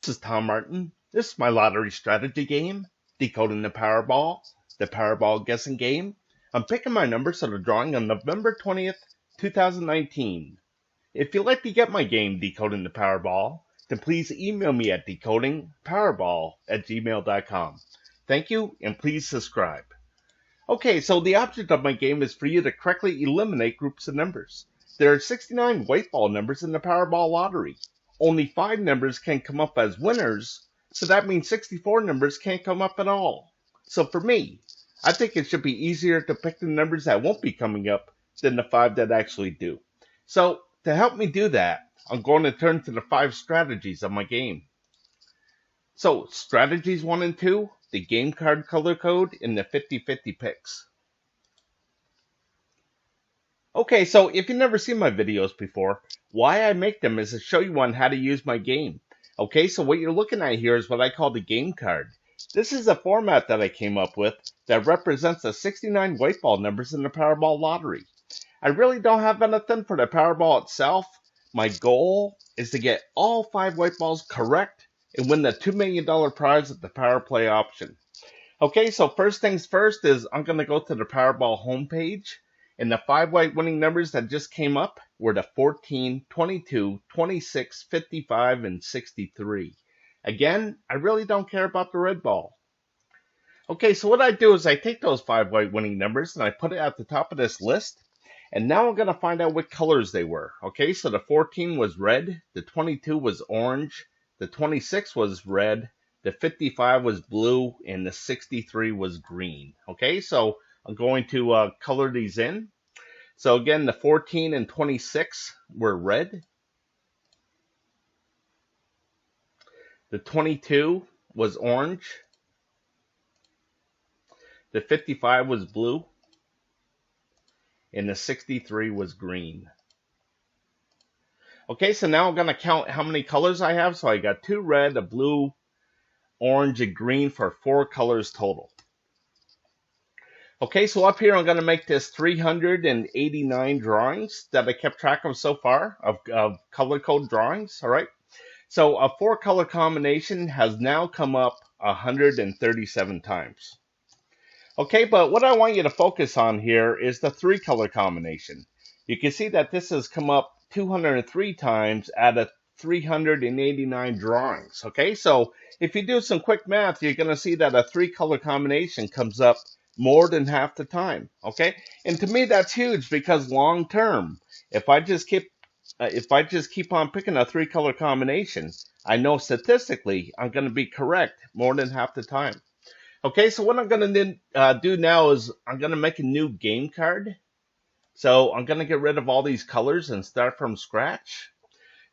This is Tom Martin. This is my lottery strategy game, Decoding the Powerball guessing game. I'm picking my numbers for the drawing on November 20th, 2019. If you'd like to get my game, Decoding the Powerball, then please email me at decodingpowerball@gmail.com. Thank you, and please subscribe. Okay, so the object of my game is for you to correctly eliminate groups of numbers. There are 69 white ball numbers in the Powerball lottery. Only 5 numbers can come up as winners, so that means 64 numbers can't come up at all. So for me, I think it should be easier to pick the numbers that won't be coming up than the 5 that actually do. So to help me do that, I'm going to turn to the 5 strategies of my game. So strategies 1 and 2, the game card color code, and the 50-50 picks. Okay, so if you've never seen my videos before, why I make them is to show you on how to use my game. Okay, so what you're looking at here is what I call the game card. This is a format that I came up with that represents the 69 white ball numbers in the Powerball lottery. I really don't have anything for the Powerball itself. My goal is to get all 5 white balls correct and win the $2 million prize at the Power Play option. Okay, so first things first is I'm going to go to the Powerball homepage. And the 5 white winning numbers that just came up were the 14, 22, 26, 55, and 63. Again, I really don't care about the red ball. Okay, so what I do is I take those 5 white winning numbers and I put it at the top of this list. And now I'm going to find out what colors they were. Okay, so the 14 was red, the 22 was orange, the 26 was red, the 55 was blue, and the 63 was green. Okay, so I'm going to color these in. So again, the 14 and 26 were red. The 22 was orange. The 55 was blue. And the 63 was green. Okay, so now I'm going to count how many colors I have. So I got 2 red, a blue, orange, and green for 4 colors total. Okay, so up here I'm going to make this 389 drawings that I kept track of so far of color code drawings, all right? So a 4 color combination has now come up 137 times. Okay, but what I want you to focus on here is the 3 color combination. You can see that this has come up 203 times out of 389 drawings, okay? So if you do some quick math, you're going to see that a 3 color combination comes up more than half the time, okay? And to me, that's huge because long term, if I just keep on picking a 3 color combination, I know statistically I'm going to be correct more than half the time. Okay, so what I'm going to do now is I'm going to make a new game card. So I'm going to get rid of all these colors and start from scratch.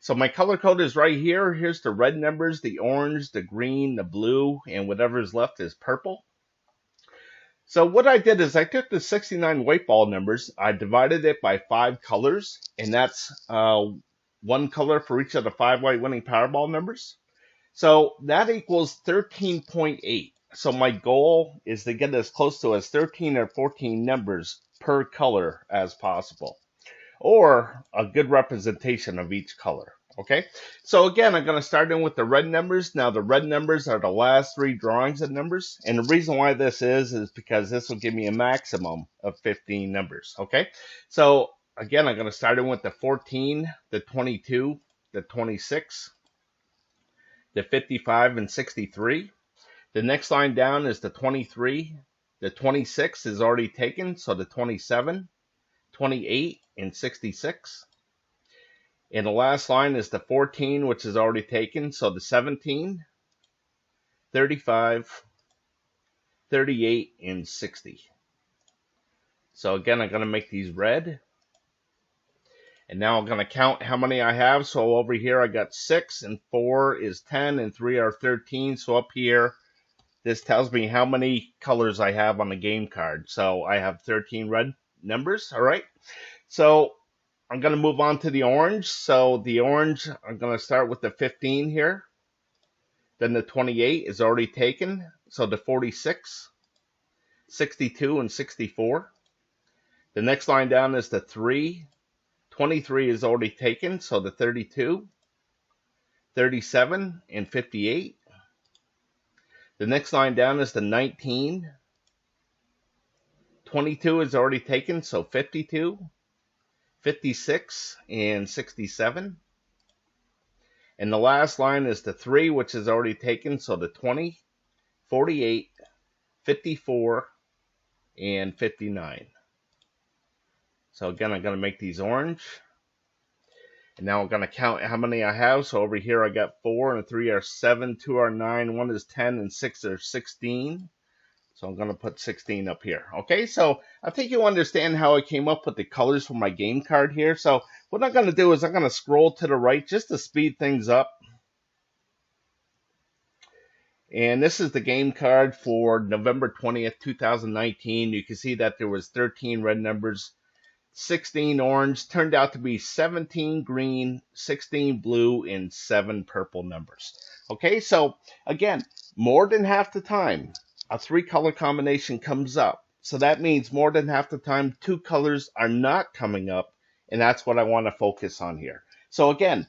So my color code is right here. Here's the red numbers, the orange, the green, the blue, and whatever is left is purple. So what I did is I took the 69 white ball numbers, I divided it by 5 colors, and that's 1 color for each of the 5 white winning Powerball numbers. So that equals 13.8. So my goal is to get as close to as 13 or 14 numbers per color as possible, or a good representation of each color. Okay, so again, I'm going to start in with the red numbers. Now, the red numbers are the last 3 drawings of numbers. And the reason why this is because this will give me a maximum of 15 numbers. Okay, so again, I'm going to start in with the 14, the 22, the 26, the 55, and 63. The next line down is the 23. The 26 is already taken, so the 27, 28, and 66. And the last line is the 14, which is already taken. So the 17, 35, 38, and 60. So again, I'm going to make these red. And now I'm going to count how many I have. So over here, I got 6, and 4 is 10, and 3 are 13. So up here, this tells me how many colors I have on the game card. So I have 13 red numbers, all right? So I'm going to move on to the orange. So the orange, I'm going to start with the 15 here. Then the 28 is already taken. So the 46, 62, and 64. The next line down is the 3. 23 is already taken. So the 32, 37 and 58. The next line down is the 19. 22 is already taken, so 52, 56, and 67. And the last line is the 3, which is already taken, so the 20, 48, 54, and 59. So again, I'm going to make these orange. And now I'm going to count how many I have. So over here I got 4, and 3 are 7, 2 are 9, 1 is 10, and 6 are 16. So I'm going to put 16 up here. Okay, so I think you understand how I came up with the colors for my game card here. So what I'm going to do is I'm going to scroll to the right just to speed things up. And this is the game card for November 20th, 2019. You can see that there was 13 red numbers, 16 orange, turned out to be 17 green, 16 blue, and 7 purple numbers. Okay, so again, more than half the time, a 3-color combination comes up. So that means more than half the time, 2 colors are not coming up, and that's what I want to focus on here. So again,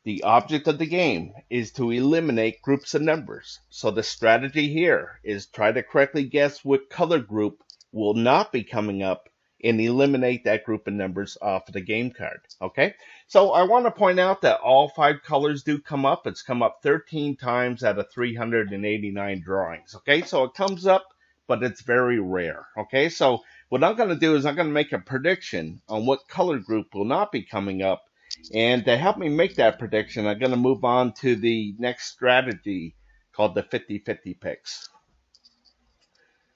the object of the game is to eliminate groups of numbers. So the strategy here is try to correctly guess what color group will not be coming up and eliminate that group of numbers off of the game card. Okay, so I want to point out that all 5 colors do come up. It's come up 13 times out of 389 drawings. Okay, so it comes up, but it's very rare. Okay, so what I'm going to do is I'm going to make a prediction on what color group will not be coming up. And to help me make that prediction, I'm going to move on to the next strategy called the 50-50 picks.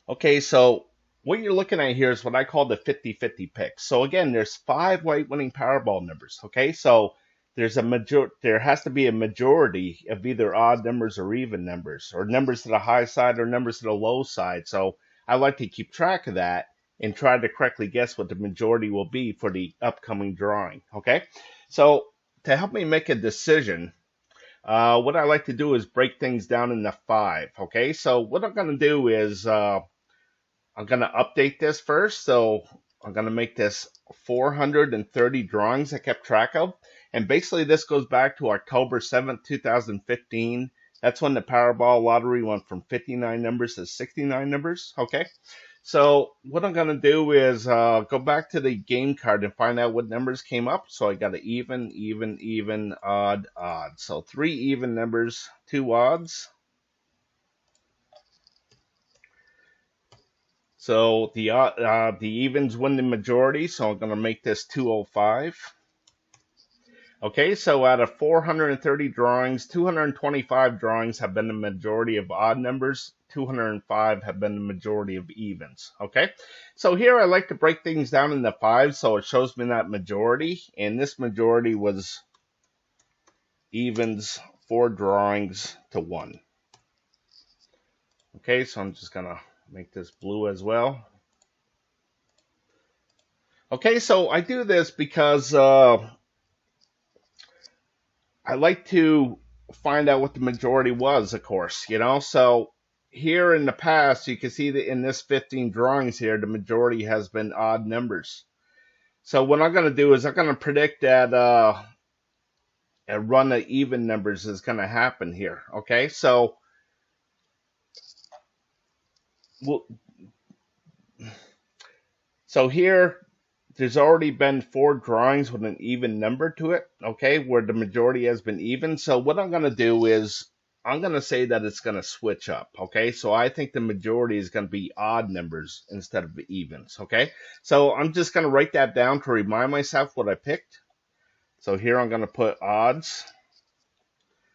Okay, so what you're looking at here is what I call the 50-50 picks. So again, there's 5 white winning Powerball numbers. Okay, so there has to be a majority of either odd numbers or even numbers, or numbers to the high side or numbers to the low side. So I like to keep track of that and try to correctly guess what the majority will be for the upcoming drawing. Okay, so to help me make a decision, what I like to do is break things down into 5. Okay, so what I'm going to do is I'm going to update this first. So I'm going to make this 430 drawings I kept track of. And basically this goes back to October 7th, 2015. That's when the Powerball lottery went from 59 numbers to 69 numbers. Okay, so what I'm going to do is go back to the game card and find out what numbers came up. So I got an even, odd, odd. So 3 even numbers, 2 odds. So the evens win the majority, so I'm going to make this 205. Okay, so out of 430 drawings, 225 drawings have been the majority of odd numbers, 205 have been the majority of evens. Okay, so here I like to break things down into 5, so it shows me that majority, and this majority was evens 4 drawings to 1. Okay, so I'm just going to make this blue as well. Okay, so I do this because I like to find out what the majority was, of course, you know. So here in the past, you can see that in this 15 drawings here, the majority has been odd numbers. So what I'm going to do is I'm going to predict that a run of even numbers is going to happen here. Okay, so here, there's already been 4 drawings with an even number to it, okay, where the majority has been even. So what I'm going to do is I'm going to say that it's going to switch up, okay? So I think the majority is going to be odd numbers instead of evens, okay? So I'm just going to write that down to remind myself what I picked. So here I'm going to put odds.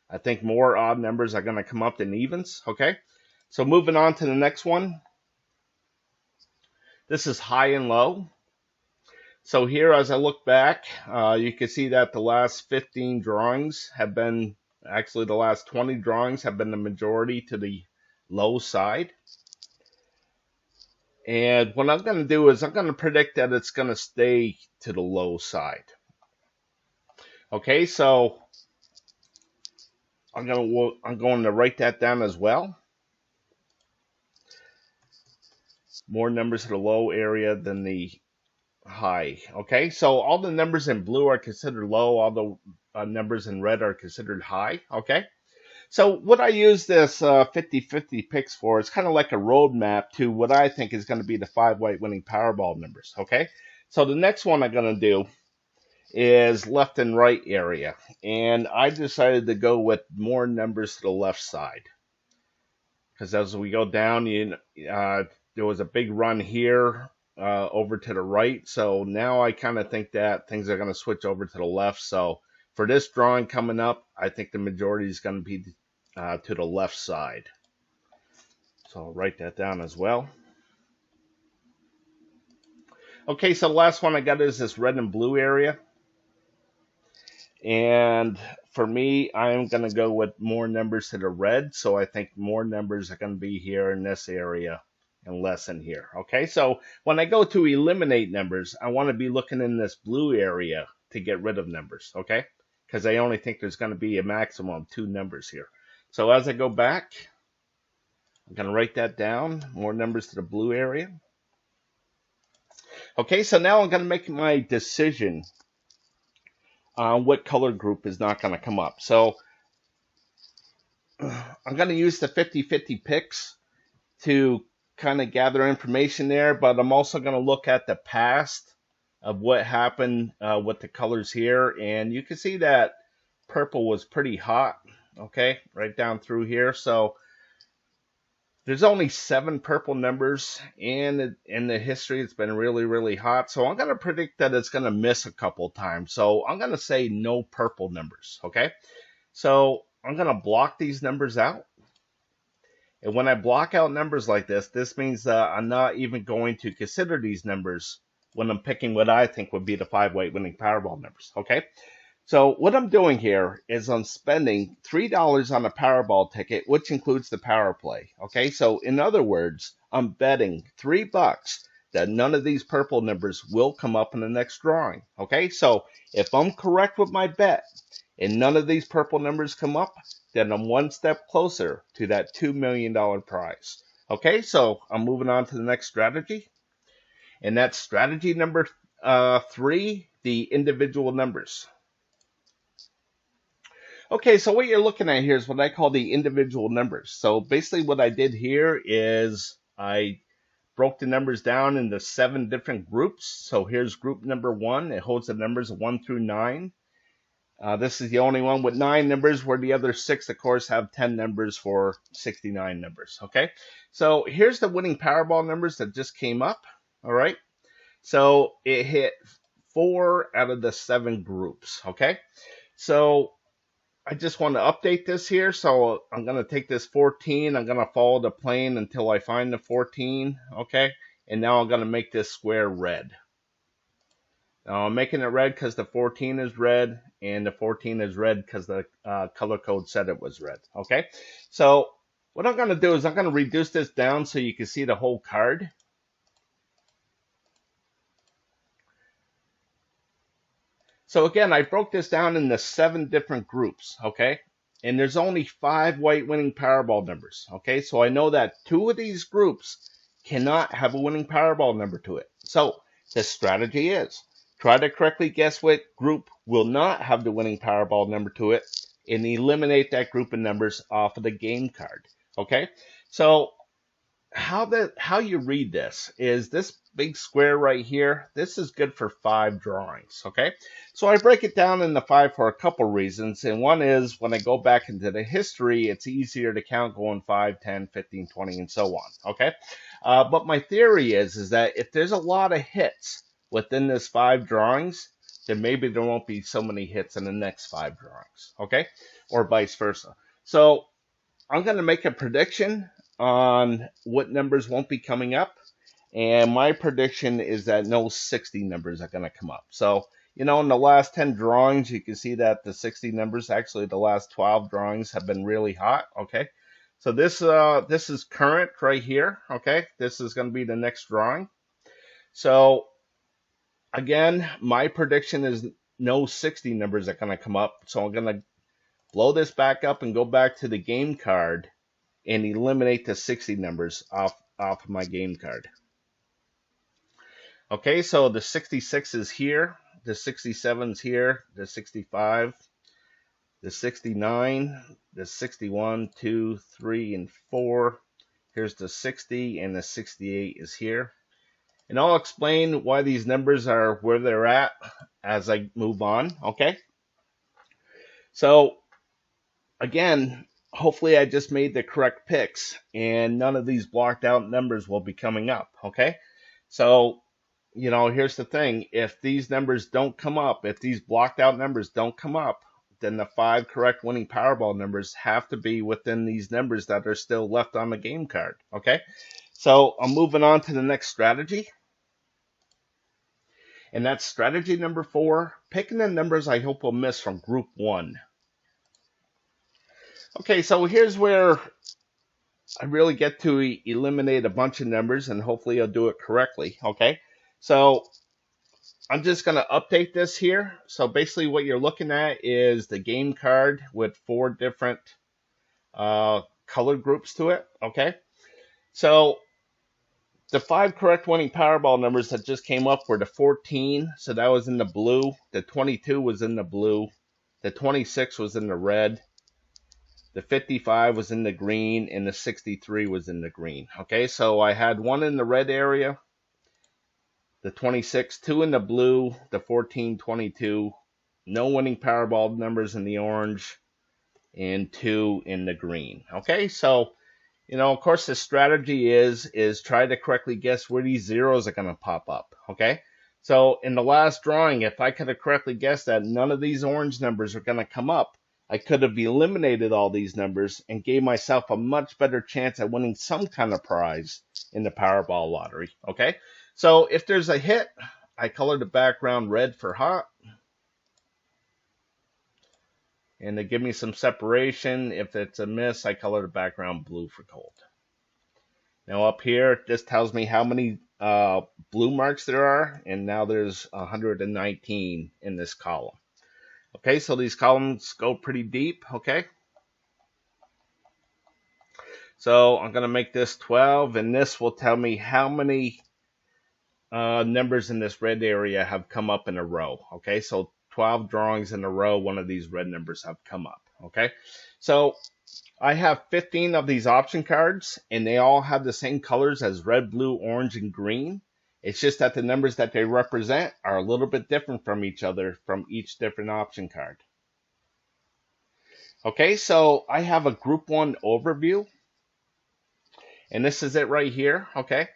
I think more odd numbers are going to come up than evens, okay? So moving on to the next one. This is high and low. So here, as I look back, you can see that the last 15 drawings have been, actually the last 20 drawings have been the majority to the low side. And what I'm going to do is I'm going to predict that it's going to stay to the low side. Okay, so I'm going to write that down as well. More numbers to the low area than the high. Okay, so all the numbers in blue are considered low, all the numbers in red are considered high. Okay, so what I use this 50-50 picks for is kind of like a roadmap to what I think is going to be the 5 white winning Powerball numbers. Okay, so the next one I'm going to do is left and right area, and I decided to go with more numbers to the left side because as we go down, there was a big run here over to the right. So now I kind of think that things are going to switch over to the left. So for this drawing coming up, I think the majority is going to be to the left side. So I'll write that down as well. Okay, so the last one I got is this red and blue area. And for me, I'm going to go with more numbers to the red. So I think more numbers are going to be here in this area and less in here. Okay, so when I go to eliminate numbers, I want to be looking in this blue area to get rid of numbers. Okay, because I only think there's going to be a maximum of 2 numbers here. So as I go back, I'm going to write that down, more numbers to the blue area. Okay, so now I'm going to make my decision on what color group is not going to come up. So I'm going to use the 50-50 picks to kind of gather information there, but I'm also going to look at the past of what happened with the colors here. And you can see that purple was pretty hot, okay, right down through here. So there's only 7 purple numbers, and in the history, it's been really, really hot. So I'm going to predict that it's going to miss a couple times. So I'm going to say no purple numbers, okay? So I'm going to block these numbers out. And when I block out numbers like this means that I'm not even going to consider these numbers when I'm picking what I think would be the 5 white winning Powerball numbers, okay? So what I'm doing here is I'm spending $3 on a Powerball ticket, which includes the power play. Okay, so in other words, I'm betting $3 that none of these purple numbers will come up in the next drawing. Okay, so if I'm correct with my bet and none of these purple numbers come up, then I'm one step closer to that $2 million prize. Okay, so I'm moving on to the next strategy. And that's strategy number 3, the individual numbers. Okay, so what you're looking at here is what I call the individual numbers. So basically what I did here is I broke the numbers down into 7 different groups. So here's group number 1. It holds the numbers 1 through 9. This is the only one with 9 numbers, where the other 6, of course, have 10 numbers for 69 numbers. Okay, so here's the winning Powerball numbers that just came up. All right, so it hit 4 out of the 7 groups. Okay, so I just want to update this here. So I'm going to take this 14. I'm going to follow the plane until I find the 14. Okay. And now I'm going to make this square red. Now I'm making it red because the 14 is red, and the 14 is red because the color code said it was red. Okay. So what I'm going to do is I'm going to reduce this down so you can see the whole card. So again, I broke this down into 7 different groups, okay? And there's only 5 white winning Powerball numbers, okay? So I know that 2 of these groups cannot have a winning Powerball number to it. So the strategy is try to correctly guess what group will not have the winning Powerball number to it and eliminate that group of numbers off of the game card, okay? So how you read this is this big square right here. This is good for 5 drawings, okay? So I break it down into 5 for a couple reasons. And one is when I go back into the history, it's easier to count going 5, 10, 15, 20, and so on, okay? But my theory is that if there's a lot of hits within this 5 drawings, then maybe there won't be so many hits in the next 5 drawings, okay? Or vice versa. So I'm going to make a prediction on what numbers won't be coming up. And my prediction is that no 60 numbers are going to come up. So, you know, in the last 10 drawings, you can see that the 60 numbers, actually the last 12 drawings have been really hot, okay? So this is current right here, okay? This is going to be the next drawing. So, again, my prediction is no 60 numbers are going to come up. So I'm going to blow this back up and go back to the game card and eliminate the 60 numbers off of my game card. Okay, so the 66 is here, the 67 is here, the 65, the 69, the 61, 2, 3, and 4. Here's the 60, and the 68 is here. And I'll explain why these numbers are where they're at as I move on, okay? So, again, hopefully I just made the correct picks, and none of these blocked out numbers will be coming up, okay? So, here's the thing. If these numbers don't come up, if these blocked out numbers don't come up, then the 5 correct winning Powerball numbers have to be within these numbers that are still left on the game card, okay? So I'm moving on to the next strategy. And that's strategy number 4, picking the numbers I hope will miss from group 1. Okay, so here's where I really get to eliminate a bunch of numbers, and hopefully I'll do it correctly, okay? So I'm just going to update this here. So basically what you're looking at is the game card with 4 different color groups to it, okay? So the 5 correct winning Powerball numbers that just came up were the 14, so that was in the blue, the 22 was in the blue, the 26 was in the red, the 55 was in the green, and the 63 was in the green, okay? So I had 1 in the red area, the 26, 2 in the blue, the 14, 22, no winning Powerball numbers in the orange, and 2 in the green, okay? So, of course, the strategy is try to correctly guess where these zeros are going to pop up, okay? So in the last drawing, if I could have correctly guessed that none of these orange numbers are going to come up, I could have eliminated all these numbers and gave myself a much better chance at winning some kind of prize in the Powerball lottery, okay? So if there's a hit, I color the background red for hot. And to give me some separation, if it's a miss, I color the background blue for cold. Now up here, this tells me how many blue marks there are, and now there's 119 in this column. Okay, so these columns go pretty deep, okay? So I'm going to make this 12, and this will tell me how many numbers in this red area have come up in a row, okay? So 12 drawings in a row, one of these red numbers have come up, okay? So I have 15 of these option cards, and they all have the same colors as red, blue, orange, and green. It's just that the numbers that they represent are a little bit different from each other from each different option card. Okay, so I have a group 1 overview, and this is it right here, okay?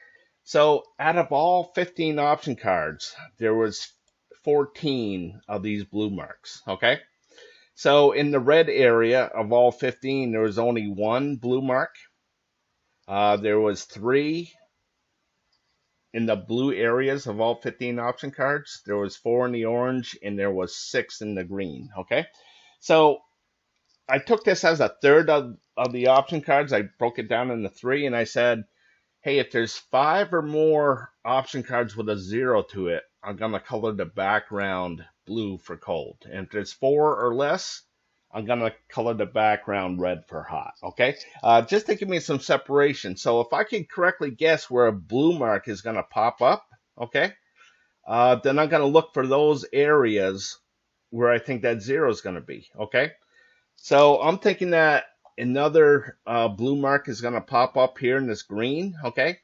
So out of all 15 option cards, there was 14 of these blue marks, okay? So in the red area of all 15, there was only 1 blue mark. There was 3 in the blue areas of all 15 option cards. There was 4 in the orange, and there was 6 in the green, okay? So I took this as a third of the option cards. I broke it down into 3, and I said, hey, if there's 5 or more option cards with a 0 to it, I'm going to color the background blue for cold. And if there's 4 or less, I'm going to color the background red for hot, okay? Just to give me some separation. So if I can correctly guess where a blue mark is going to pop up, okay, then I'm going to look for those areas where I think that 0 is going to be, okay? So I'm thinking that another blue mark is going to pop up here in this green, okay,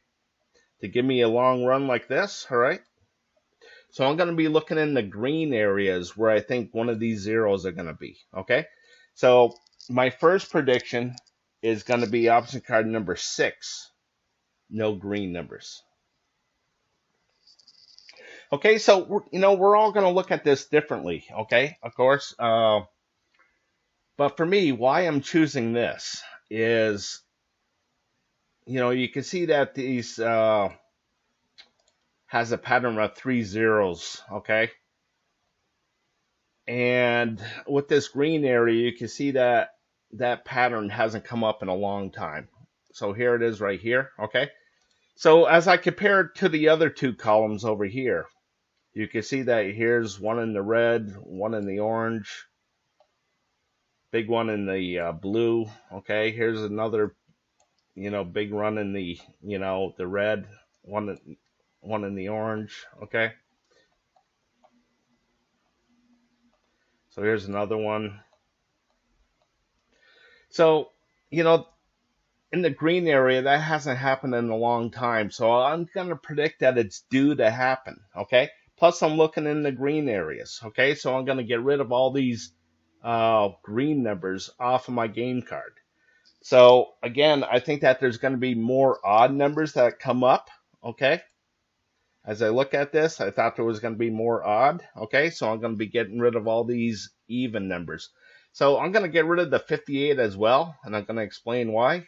to give me a long run like this, all right? So I'm going to be looking in the green areas where I think one of these zeros are going to be, okay? So my first prediction is going to be option card number 6, no green numbers. Okay, so we're all going to look at this differently, okay, of course. But for me, why I'm choosing this is, you can see that these has a pattern of 3 zeros, okay? And with this green area, you can see that that pattern hasn't come up in a long time. So here it is right here, okay? So as I compare it to the other 2 columns over here, you can see that here's 1 in the red, 1 in the orange, big one in the blue, okay? Here's another, big run in the, the red, one one in the orange, okay? So here's another one. So, you know, in the green area, that hasn't happened in a long time. So I'm going to predict that it's due to happen, okay? Plus, I'm looking in the green areas, okay? So I'm going to get rid of all these green numbers off of my game card. So again, I think that there's going to be more odd numbers that come up, okay? As I look at this, I thought there was going to be more odd, okay? So I'm going to be getting rid of all these even numbers. So I'm going to get rid of the 58 as well, and I'm going to explain why.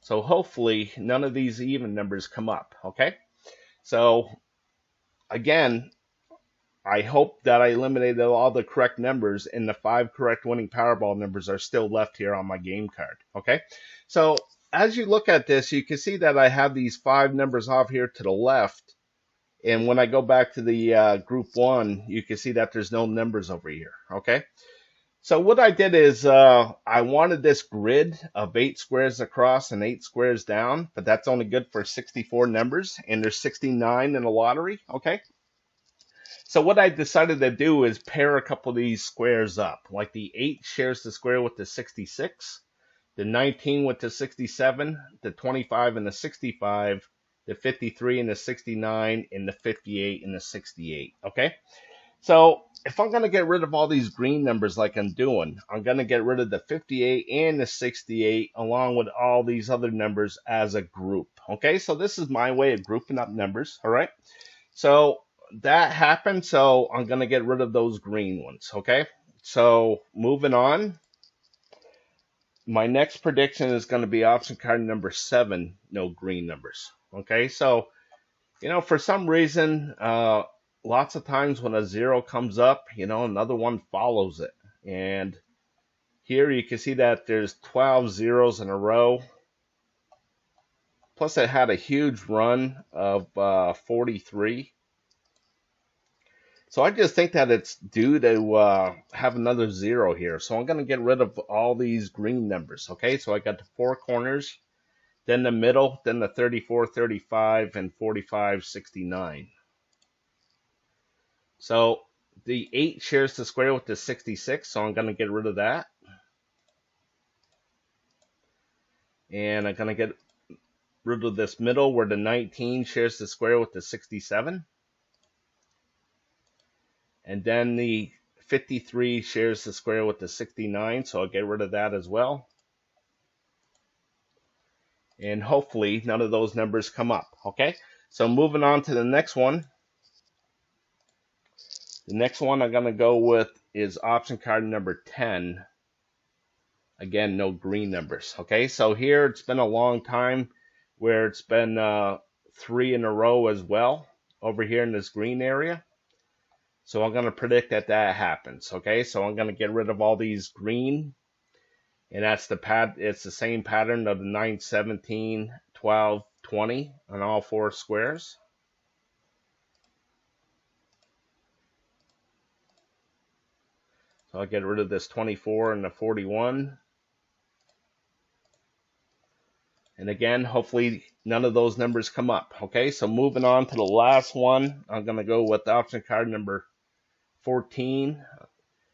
So hopefully none of these even numbers come up, okay? So again, I hope that I eliminated all the correct numbers and the 5 correct winning Powerball numbers are still left here on my game card, okay? So as you look at this, you can see that I have these 5 numbers off here to the left. And when I go back to the group 1, you can see that there's no numbers over here, okay? So what I did is I wanted this grid of 8 squares across and 8 squares down, but that's only good for 64 numbers, and there's 69 in the lottery, okay? So what I decided to do is pair a couple of these squares up. Like the 8 shares the square with the 66, the 19 with the 67, the 25 and the 65, the 53 and the 69, and the 58 and the 68, okay? So if I'm going to get rid of all these green numbers like I'm doing, I'm going to get rid of the 58 and the 68 along with all these other numbers as a group. Okay, so this is my way of grouping up numbers, all right? So that happened, so I'm going to get rid of those green ones, okay? So moving on, my next prediction is going to be option card number 7, no green numbers, okay? So, you know, for some reason, lots of times when a 0 comes up, you know, another one follows it. And here you can see that there's 12 zeros in a row. Plus it had a huge run of 43. So I just think that it's due to have another 0 here. So I'm going to get rid of all these green numbers. Okay, so I got the 4 corners, then the middle, then the 34, 35, and 45, 69. So the 8 shares the square with the 66, so I'm going to get rid of that. And I'm going to get rid of this middle where the 19 shares the square with the 67. And then the 53 shares the square with the 69, so I'll get rid of that as well. And hopefully none of those numbers come up, okay? So moving on to the next one. The next one I'm going to go with is option card number 10. Again, no green numbers, okay? So here it's been a long time where it's been 3 in a row as well over here in this green area. So I'm going to predict that that happens, okay? So I'm going to get rid of all these green. And that's it's the same pattern of the 9, 17, 12, 20 on all 4 squares. So I'll get rid of this 24 and the 41. And again, hopefully none of those numbers come up. Okay, so moving on to the last one, I'm going to go with option card number 14.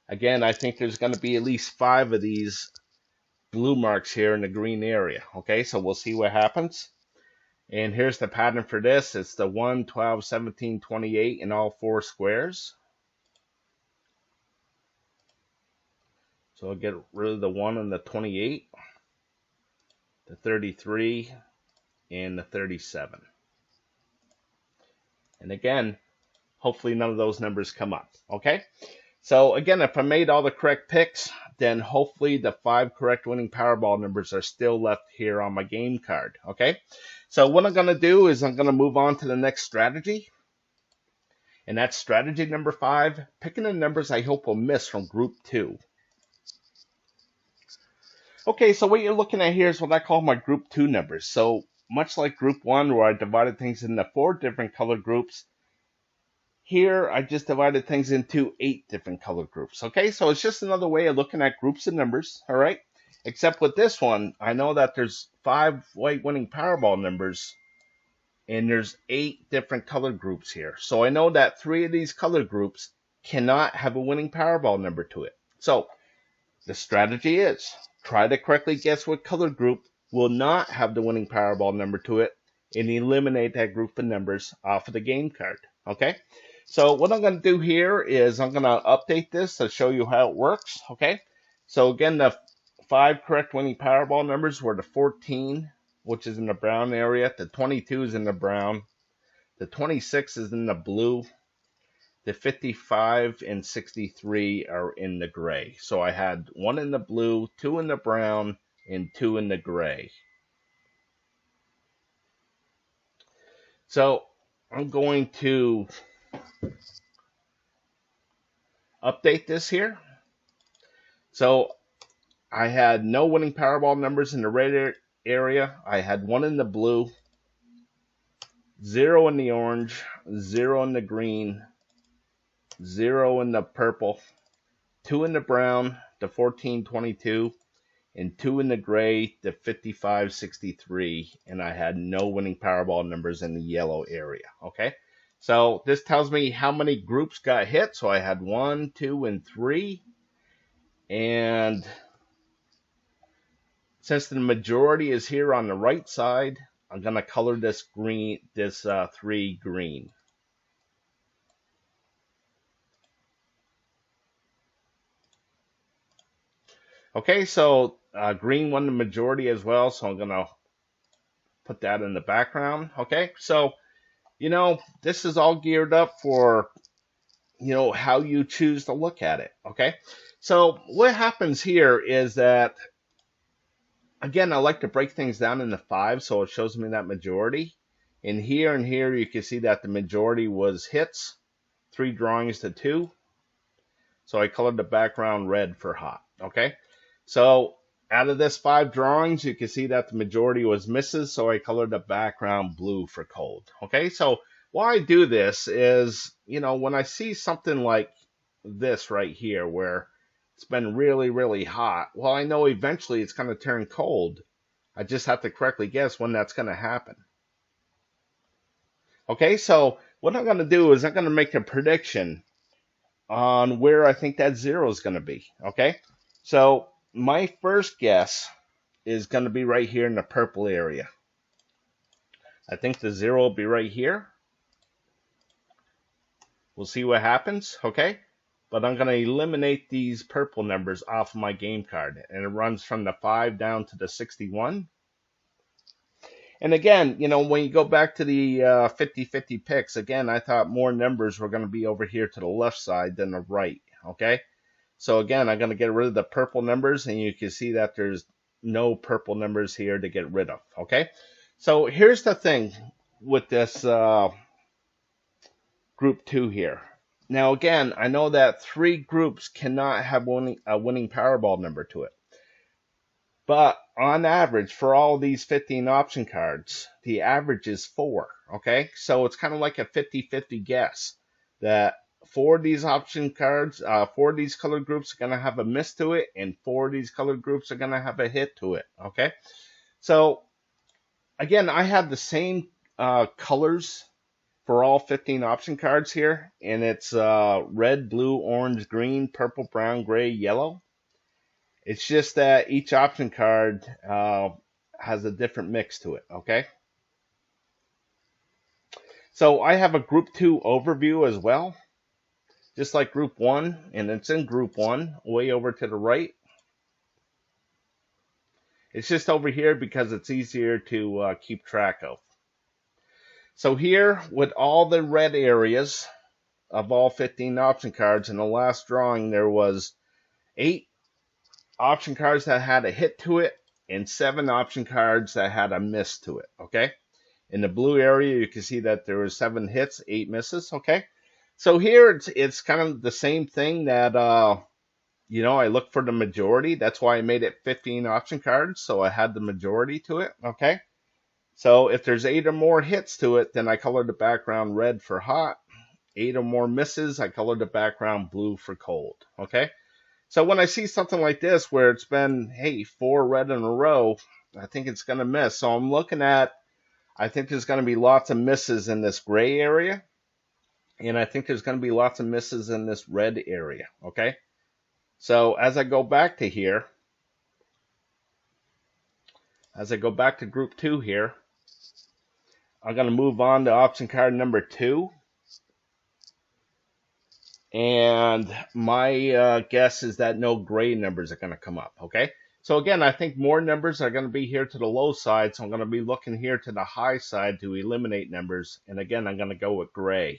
Again, I think there's going to be at least 5 of these blue marks here in the green area. Okay, so we'll see what happens. And here's the pattern for this. It's the 1, 12, 17, 28 in all 4 squares. So I'll get rid of the 1 and the 28, the 33, and the 37. And again, hopefully none of those numbers come up, okay? So again, if I made all the correct picks, then hopefully the 5 correct winning Powerball numbers are still left here on my game card, okay? So what I'm going to do is I'm going to move on to the next strategy. And that's strategy number 5, picking the numbers I hope will miss from group 2. Okay, so what you're looking at here is what I call my group 2 numbers. So much like group 1 where I divided things into 4 different color groups, here I just divided things into 8 different color groups. Okay, so it's just another way of looking at groups of numbers, all right? Except with this one, I know that there's 5 white winning Powerball numbers, and there's 8 different color groups here. So I know that 3 of these color groups cannot have a winning Powerball number to it. So the strategy is try to correctly guess what color group will not have the winning Powerball number to it, and eliminate that group of numbers off of the game card. Okay? So what I'm going to do here is I'm going to update this to show you how it works. Okay? So again, the 5 correct winning Powerball numbers were the 14, which is in the brown area, the 22 is in the brown, the 26 is in the blue, the 55 and 63 are in the gray. So I had 1 in the blue, 2 in the brown, and 2 in the gray. So I'm going to update this here. So I had no winning Powerball numbers in the red area. I had 1 in the blue, 0 in the orange, 0 in the green, 0 in the purple, 2 in the brown, the 1422, and 2 in the gray, the 5563, and I had no winning Powerball numbers in the yellow area. Okay, so this tells me how many groups got hit. So I had 1, 2, and 3, and since the majority is here on the right side, I'm gonna color this green, this 3 green. Okay, so green won the majority as well, so I'm gonna put that in the background. Okay, so this is all geared up for how you choose to look at it. Okay, so what happens here is that, again, I like to break things down into 5, so it shows me that majority. And here you can see that the majority was hits, 3 drawings to 2. So I colored the background red for hot. Okay, so out of this 5 drawings, you can see that the majority was misses, so I colored the background blue for cold. Okay, so why I do this is, when I see something like this right here, where it's been really, really hot, well, I know eventually it's going to turn cold. I just have to correctly guess when that's going to happen. Okay, so what I'm going to do is I'm going to make a prediction on where I think that 0 is going to be. Okay, so my first guess is going to be right here in the purple area. I think the 0 will be right here. We'll see what happens. Okay, but I'm going to eliminate these purple numbers off my game card, and it runs from the 5 down to the 61. And again, when you go back to the 50-50 picks, again, I thought more numbers were going to be over here to the left side than the right. Okay, so again, I'm going to get rid of the purple numbers, and you can see that there's no purple numbers here to get rid of. Okay, so here's the thing with this group 2 here. Now again, I know that 3 groups cannot have a winning Powerball number to it. But on average, for all these 15 option cards, the average is 4. Okay, so it's kind of like a 50-50 guess that 4 of these option cards, 4 of these color groups are going to have a miss to it, and 4 of these color groups are going to have a hit to it. Okay, so again, I have the same colors for all 15 option cards here, and it's red, blue, orange, green, purple, brown, gray, yellow. It's just that each option card has a different mix to it. Okay, so I have a group 2 overview as well, just like group 1, and it's in group 1 way over to the right. It's just over here because it's easier to keep track of. So here, with all the red areas of all 15 option cards, in the last drawing there was 8 option cards that had a hit to it and 7 option cards that had a miss to it. Okay, in the blue area you can see that there were 7 hits, 8 misses. Okay, so here it's kind of the same thing that I look for the majority. That's why I made it 15 option cards, so I had the majority to it. Okay, so if there's 8 or more hits to it, then I color the background red for hot. 8 or more misses, I color the background blue for cold. Okay, So when I see something like this where it's been, hey, 4 red in a row, I think it's going to miss. So I'm looking at, I think there's going to be lots of misses in this gray area. And I think there's going to be lots of misses in this red area, okay? So as I go back to here, as I go back to group 2 here, I'm going to move on to option card number 2. And my guess is that no gray numbers are going to come up, okay? So again, I think more numbers are going to be here to the low side, so I'm going to be looking here to the high side to eliminate numbers. And again, I'm going to go with gray.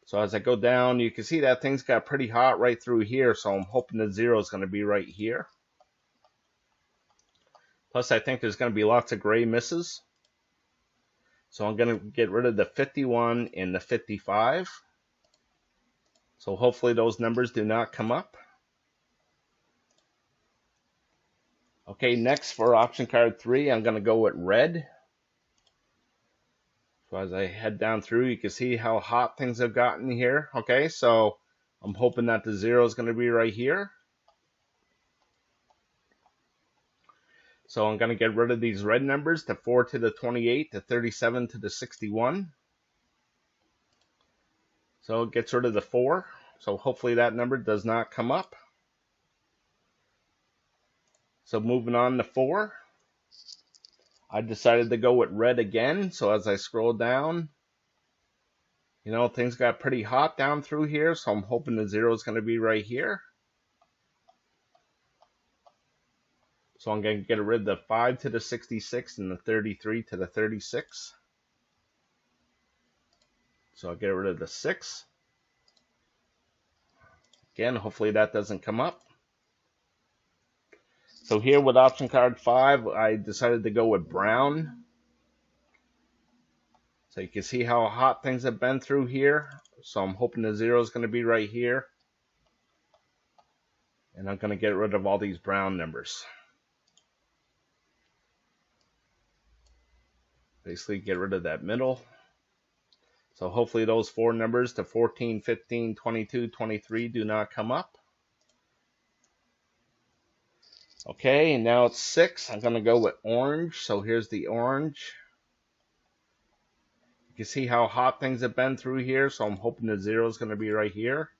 So as I go down, you can see that things got pretty hot right through here, so I'm hoping the 0 is going to be right here. Plus, I think there's going to be lots of gray misses. So I'm going to get rid of the 51 and the 55. So hopefully those numbers do not come up. Okay, next for option card 3, I'm going to go with red. So as I head down through, you can see how hot things have gotten here. Okay, so I'm hoping that the 0 is going to be right here. So I'm going to get rid of these red numbers, the 4 to the 28, the 37 to the 61. So it gets rid of the 4. So hopefully that number does not come up. So moving on to 4. I decided to go with red again. So as I scroll down, you know, things got pretty hot down through here. So I'm hoping the 0 is going to be right here. So I'm going to get rid of the 5 to the 66 and the 33 to the 36. So I'll get rid of the 6. Again, hopefully that doesn't come up. So here with option card 5, I decided to go with brown. So you can see how hot things have been through here. So I'm hoping the 0 is going to be right here. And I'm going to get rid of all these brown numbers. Basically get rid of that middle. So hopefully those 4 numbers, the 14, 15, 22, 23 do not come up. Okay, and now it's 6. I'm going to go with orange. So here's the orange. You can see how hot things have been through here. So I'm hoping the 0 is going to be right here.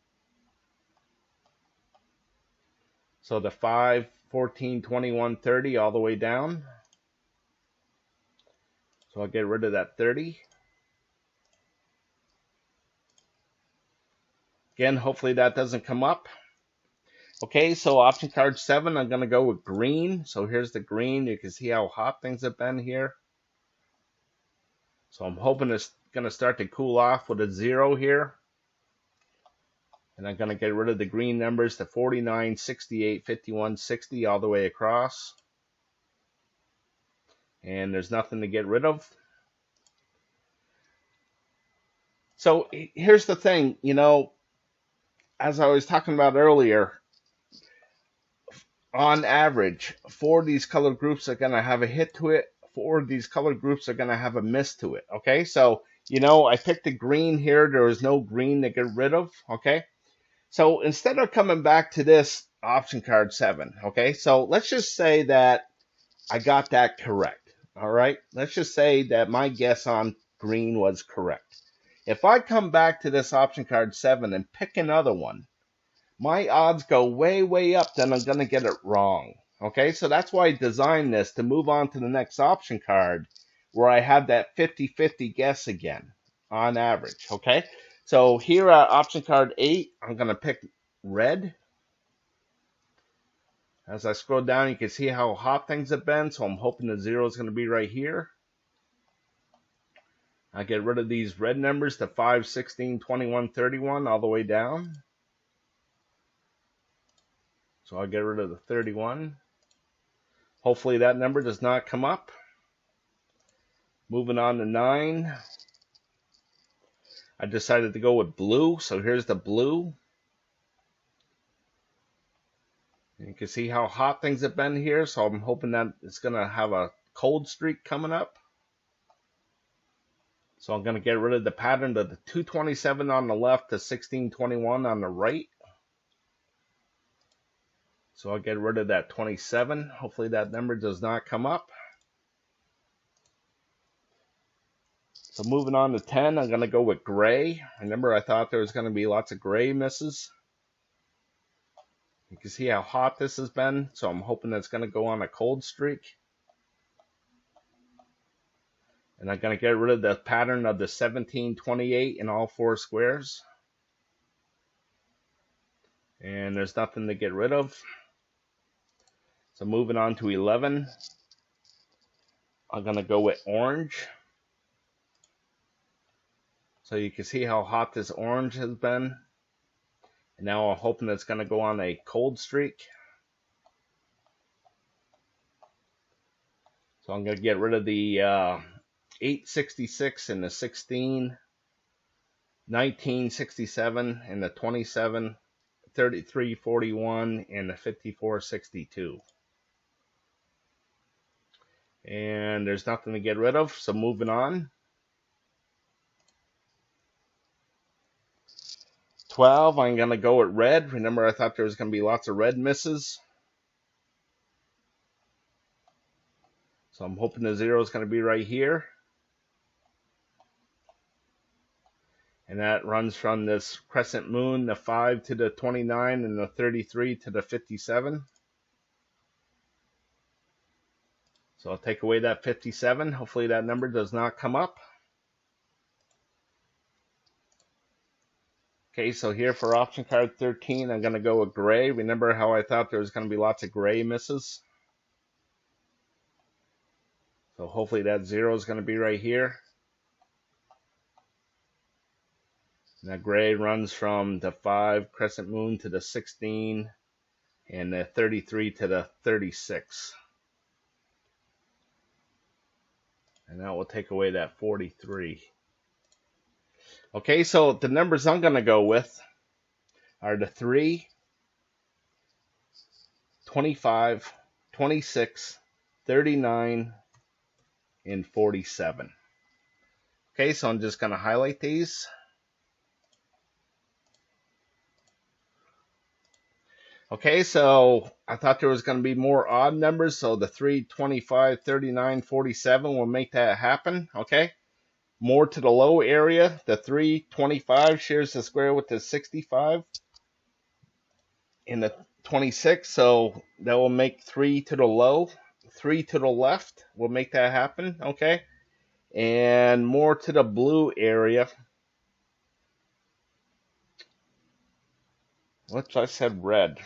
So the 5, 14, 21, 30 all the way down. So I'll get rid of that 30. Again, hopefully that doesn't come up. Okay, so option card 7, I'm going to go with green. So here's the green. You can see how hot things have been here. So I'm hoping it's going to start to cool off with a 0 here. And I'm going to get rid of the green numbers, the 49, 68, 51, 60 all the way across. And there's nothing to get rid of. So here's the thing, you know, as I was talking about earlier, on average, 4 of these color groups are going to have a hit to it. 4 of these color groups are going to have a miss to it. Okay, so, you know, I picked the green here. There was no green to get rid of. Okay, so instead of coming back to this option card 7, okay, so let's just say that I got that correct. All right, let's just say that my guess on green was correct. If I come back to this option card 7 and pick another one, my odds go way, way up, then I'm going to get it wrong. Okay, so that's why I designed this to move on to the next option card where I have that 50-50 guess again on average. Okay, so here at option card 8, I'm going to pick red. As I scroll down, you can see how hot things have been, so I'm hoping the 0 is going to be right here. I get rid of these red numbers, the 5, 16, 21, 31, all the way down. So I'll get rid of the 31. Hopefully that number does not come up. Moving on to 9. I decided to go with blue, so here's the blue. You can see how hot things have been here, so I'm hoping that it's going to have a cold streak coming up. So I'm going to get rid of the pattern of the 227 on the left to 1621 on the right. So I'll get rid of that 27. Hopefully that number does not come up. So moving on to 10, I'm going to go with gray. Remember, I thought there was going to be lots of gray misses. You can see how hot this has been, so I'm hoping it's going to go on a cold streak. And I'm going to get rid of the pattern of the 1728 in all four squares. And there's nothing to get rid of. So moving on to 11, I'm going to go with orange. So you can see how hot this orange has been. And now I'm hoping it's going to go on a cold streak. So I'm going to get rid of the 866 and the 16, 1967 and the 27, 3341 and the 5462. And there's nothing to get rid of, so moving on. 12, I'm going to go with red. Remember, I thought there was going to be lots of red misses. So I'm hoping the 0 is going to be right here. And that runs from this crescent moon, the 5 to the 29, and the 33 to the 57. So I'll take away that 57. Hopefully that number does not come up. Okay, so here for option card 13, I'm going to go with gray. Remember how I thought there was going to be lots of gray misses? So hopefully that 0 is going to be right here. And that gray runs from the 5 crescent moon to the 16 and the 33 to the 36. And that will take away that 43. Okay, so the numbers I'm going to go with are the 3, 25, 26, 39, and 47. Okay, so I'm just going to highlight these. Okay, so I thought there was going to be more odd numbers, so the 3, 25, 39, 47 will make that happen, okay? More to the low area, the 3, 25 shares the square with the 65 and the 26, so that will make 3 to the low. 3 to the left will make that happen, okay? And more to the blue area. Which I said red.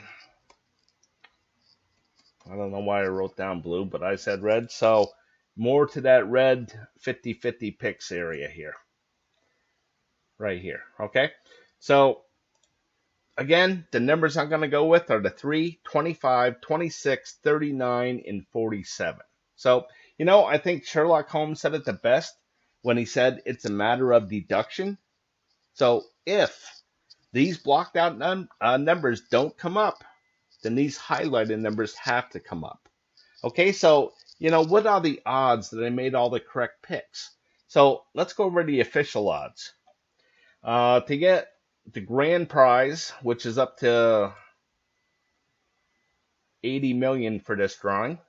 I don't know why I wrote down blue, but I said red. So more to that red 50-50 picks area here. Right here, okay? So again, the numbers I'm going to go with are the 3, 25, 26, 39, and 47. So, you know, I think Sherlock Holmes said it the best when he said it's a matter of deduction. So if these blocked out numbers don't come up, then these highlighted numbers have to come up. Okay, so, you know, what are the odds that I made all the correct picks? So let's go over the official odds. To get the grand prize, which is up to 80 million for this drawing,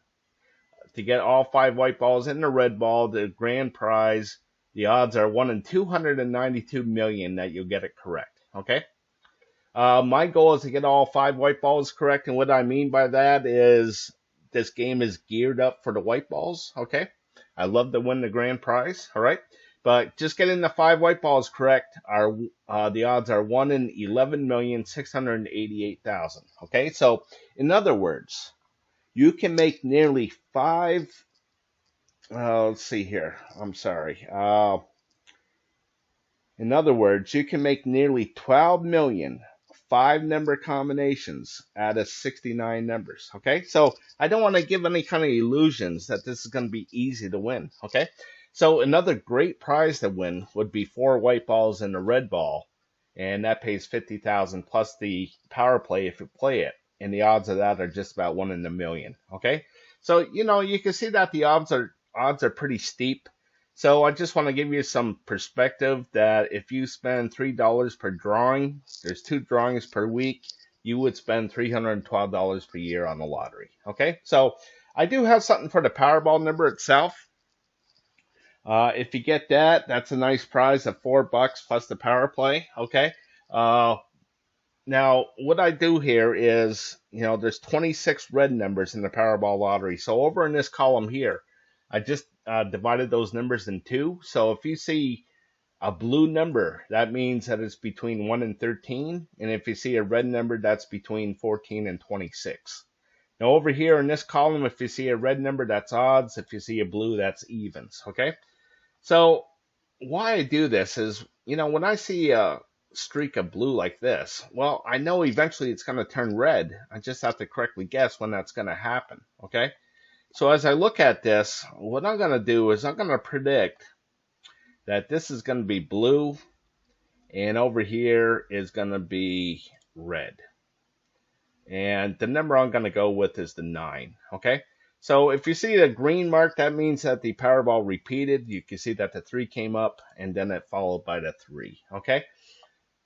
to get all 5 white balls and the red ball, the grand prize, the odds are 1 in 292 million that you'll get it correct. Okay? My goal is to get all 5 white balls correct, and what I mean by that is this game is geared up for the white balls, okay? I love to win the grand prize, all right? But just getting the 5 white balls correct, are the odds are 1 in 11,688,000, okay? So, in other words, you can make nearly 5, let's see here, I'm sorry. In other words, you can make nearly 12 million 5-number combinations out of 69 numbers, okay? So I don't want to give any kind of illusions that this is going to be easy to win, okay? So another great prize to win would be 4 white balls and a red ball, and that pays 50,000 plus the power play if you play it, and the odds of that are just about 1 in a million, okay? So, you know, you can see that the odds are pretty steep. So I just want to give you some perspective that if you spend $3 per drawing, there's 2 drawings per week, you would spend $312 per year on the lottery. Okay, so I do have something for the Powerball number itself. If you get that, that's a nice prize of $4 plus the power play. Okay. Uh, Now, what I do here is, there's 26 red numbers in the Powerball lottery. So over in this column here, I just divided those numbers in two. So if you see a blue number, that means that it's between 1 and 13. And if you see a red number, that's between 14 and 26. Now over here in this column, if you see a red number, that's odds. If you see a blue, that's evens. Okay. So why I do this is, when I see a streak of blue like this, well, I know eventually it's going to turn red. I just have to correctly guess when that's going to happen. Okay. So as I look at this, what I'm going to do is I'm going to predict that this is going to be blue and over here is going to be red. And the number I'm going to go with is the 9. Okay. So if you see the green mark, that means that the Powerball repeated. You can see that the 3 came up and then it followed by the 3. Okay.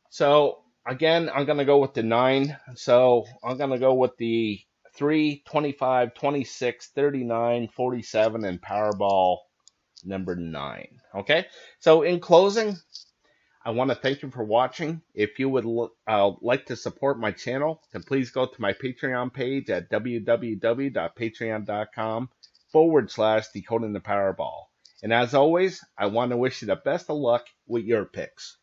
So again, I'm going to go with the 9. So I'm going to go with the 3, 25, 26, 39, 47, and Powerball number 9. Okay. So in closing, I want to thank you for watching. If you would like to support my channel, then please go to my Patreon page at www.patreon.com/Decoding the Powerball. And as always, I want to wish you the best of luck with your picks.